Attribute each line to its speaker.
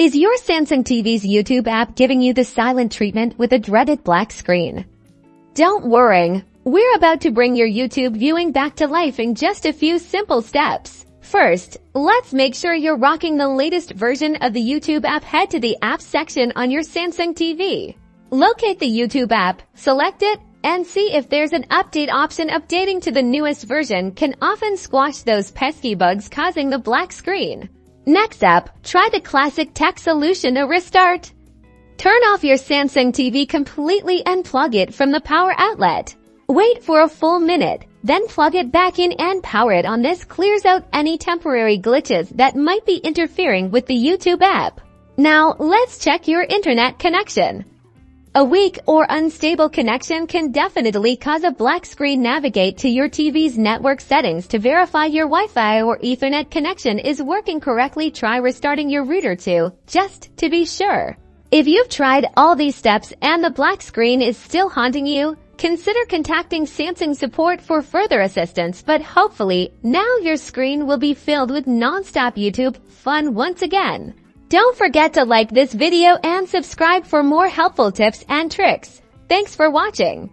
Speaker 1: Is your Samsung TV's YouTube app giving you the silent treatment with a dreaded black screen? Don't worry, we're about to bring your YouTube viewing back to life in just a few simple steps. First, let's make sure you're rocking the latest version of the YouTube app. Head to the Apps section on your Samsung TV. Locate the YouTube app, select it, and see if there's an update option. Updating to the newest version can often squash those pesky bugs causing the black screen. Next up, try the classic tech solution, a restart. Turn off your Samsung TV completely and plug it from the power outlet. Wait for a full minute, then plug it back in and power it on. This clears out any temporary glitches that might be interfering with the YouTube app. Now, let's check your internet connection. A weak or unstable connection can definitely cause a black screen. Navigate to your TV's network settings to verify your Wi-Fi or Ethernet connection is working correctly. Try restarting your router too, just to be sure. If you've tried all these steps and the black screen is still haunting you, consider contacting Samsung support for further assistance. But hopefully, now your screen will be filled with non-stop YouTube fun once again. Don't forget to like this video and subscribe for more helpful tips and tricks. Thanks for watching.